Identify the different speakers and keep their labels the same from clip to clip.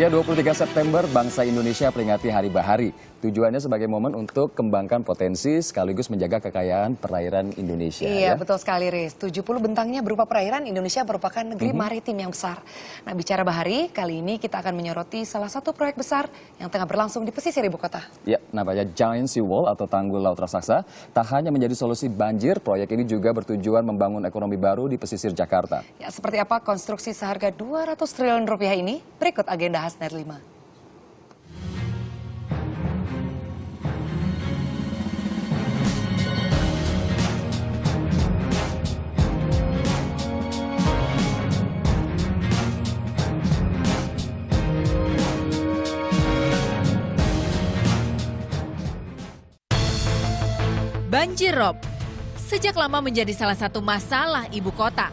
Speaker 1: Ya, 23 September bangsa Indonesia peringati Hari Bahari. Tujuannya sebagai momen untuk kembangkan potensi sekaligus menjaga kekayaan perairan Indonesia.
Speaker 2: Iya,
Speaker 1: ya.
Speaker 2: betul sekali, Riz. 70 bentangnya berupa perairan, Indonesia merupakan negeri maritim yang besar. Nah, bicara bahari, kali ini kita akan menyoroti salah satu proyek besar yang tengah berlangsung di pesisir ibu kota.
Speaker 1: Ya, namanya Giant Sea Wall atau Tanggul Laut Raksasa. Tak hanya menjadi solusi banjir, proyek ini juga bertujuan membangun ekonomi baru di pesisir Jakarta.
Speaker 2: Ya, seperti apa konstruksi seharga 200 triliun rupiah ini? Berikut agenda khas Net 5.
Speaker 3: Banjir rob, sejak lama menjadi salah satu masalah ibu kota.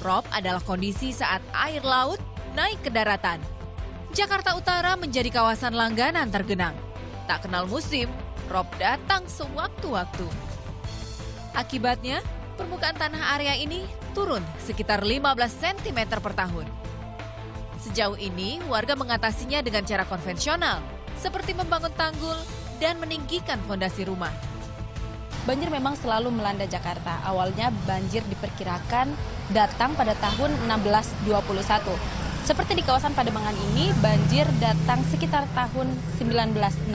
Speaker 3: Rob adalah kondisi saat air laut naik ke daratan. Jakarta Utara menjadi kawasan langganan tergenang. Tak kenal musim, rob datang sewaktu-waktu. Akibatnya, permukaan tanah area ini turun sekitar 15 cm per tahun. Sejauh ini, warga mengatasinya dengan cara konvensional, seperti membangun tanggul dan meninggikan fondasi rumah.
Speaker 4: Banjir memang selalu melanda Jakarta. Awalnya banjir diperkirakan datang pada tahun 1621. Seperti di kawasan Pademangan ini, banjir datang sekitar tahun 1966.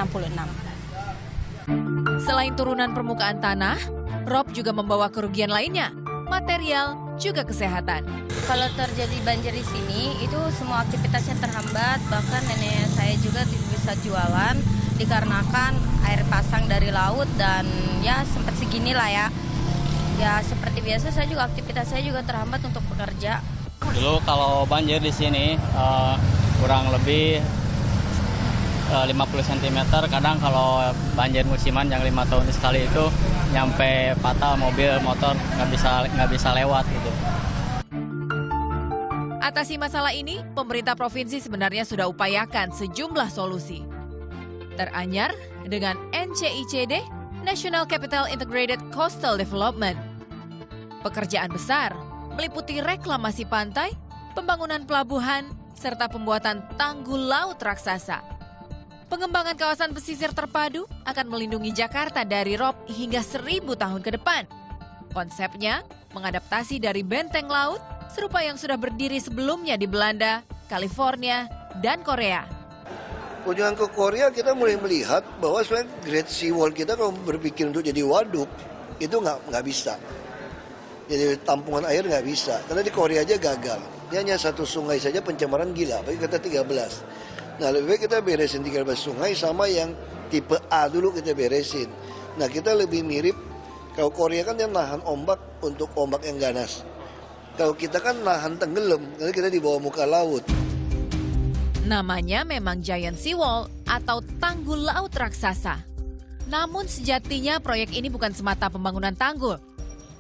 Speaker 3: Selain turunan permukaan tanah, rob juga membawa kerugian lainnya, material juga kesehatan.
Speaker 5: Kalau terjadi banjir di sini, itu semua aktivitasnya terhambat. Bahkan nenek saya juga tidak bisa jualan dikarenakan air pasang dari laut dan ya sempat seginilah ya. Ya seperti biasa saya juga aktivitas saya juga terhambat untuk bekerja.
Speaker 6: Dulu kalau banjir di sini kurang lebih 50 cm. Kadang kalau banjir musiman yang 5 tahun sekali itu nyampe patah mobil, motor nggak bisa lewat gitu.
Speaker 3: Atasi masalah ini, pemerintah provinsi sebenarnya sudah upayakan sejumlah solusi. Teranyar dengan NCICD, National Capital Integrated Coastal Development. Pekerjaan besar meliputi reklamasi pantai, pembangunan pelabuhan, serta pembuatan tanggul laut raksasa. Pengembangan kawasan pesisir terpadu akan melindungi Jakarta dari rob hingga 1000 tahun ke depan. Konsepnya mengadaptasi dari benteng laut serupa yang sudah berdiri sebelumnya di Belanda, California, dan Korea.
Speaker 7: Kunjungan ke Korea kita mulai melihat bahwa sebenarnya Great Sea Wall kita kalau berpikir untuk jadi waduk itu nggak bisa. Jadi tampungan air nggak bisa karena di Korea aja gagal. Dia hanya satu sungai saja pencemaran gila, bagi kita 13. Nah lebih baik kita beresin 13 sungai sama yang tipe A dulu kita beresin. Nah kita lebih mirip, kalau Korea kan dia nahan ombak untuk ombak yang ganas. Kalau kita kan nahan tenggelam, karena kita di bawah muka laut.
Speaker 3: Namanya memang Giant Sea Wall atau Tanggul Laut Raksasa. Namun sejatinya proyek ini bukan semata pembangunan tanggul,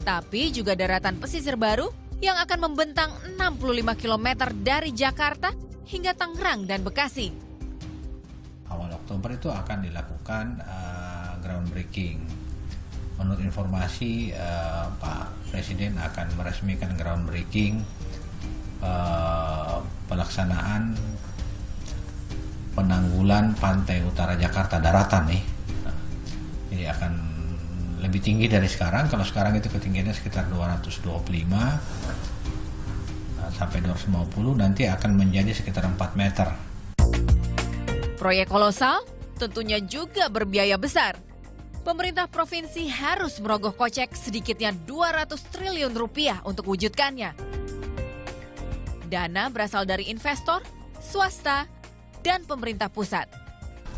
Speaker 3: tapi juga daratan pesisir baru yang akan membentang 65 km dari Jakarta hingga Tangerang dan Bekasi.
Speaker 8: Awal Oktober itu akan dilakukan groundbreaking. Menurut informasi Pak Presiden akan meresmikan groundbreaking pelaksanaan penanggulan pantai utara Jakarta daratan nih. Jadi akan lebih tinggi dari sekarang. Kalau sekarang itu ketinggiannya sekitar 225 sampai 250, nanti akan menjadi sekitar 4 meter.
Speaker 3: Proyek kolosal tentunya juga berbiaya besar. Pemerintah provinsi harus merogoh kocek sedikitnya 200 triliun rupiah untuk wujudkannya. Dana berasal dari investor, swasta, dan pemerintah pusat.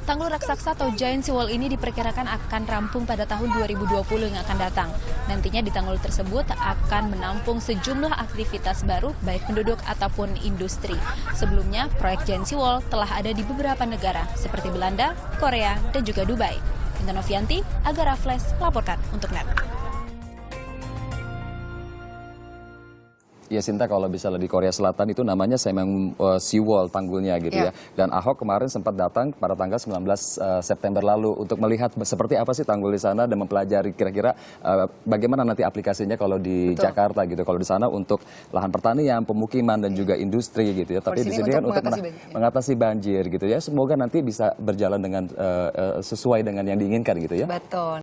Speaker 4: Tanggul raksasa atau Giant Sea Wall ini diperkirakan akan rampung pada tahun 2020 yang akan datang. Nantinya di tanggul tersebut akan menampung sejumlah aktivitas baru baik penduduk ataupun industri. Sebelumnya, proyek Giant Sea Wall telah ada di beberapa negara seperti Belanda, Korea, dan juga Dubai. Intan Novianti, Agara Flash, melaporkan untuk NET.
Speaker 1: Ya Sinta, kalau bisa di Korea Selatan itu namanya Semang Seawall tanggulnya gitu ya. Dan Ahok kemarin sempat datang pada tanggal 19 September lalu untuk melihat seperti apa sih tanggul di sana dan mempelajari kira-kira bagaimana nanti aplikasinya kalau di Jakarta gitu. Kalau di sana untuk lahan pertanian, pemukiman dan juga industri gitu ya. Tapi di sini kan untuk mengatasi banjir gitu ya. Semoga nanti bisa berjalan dengan sesuai dengan yang diinginkan gitu ya.
Speaker 2: Betul.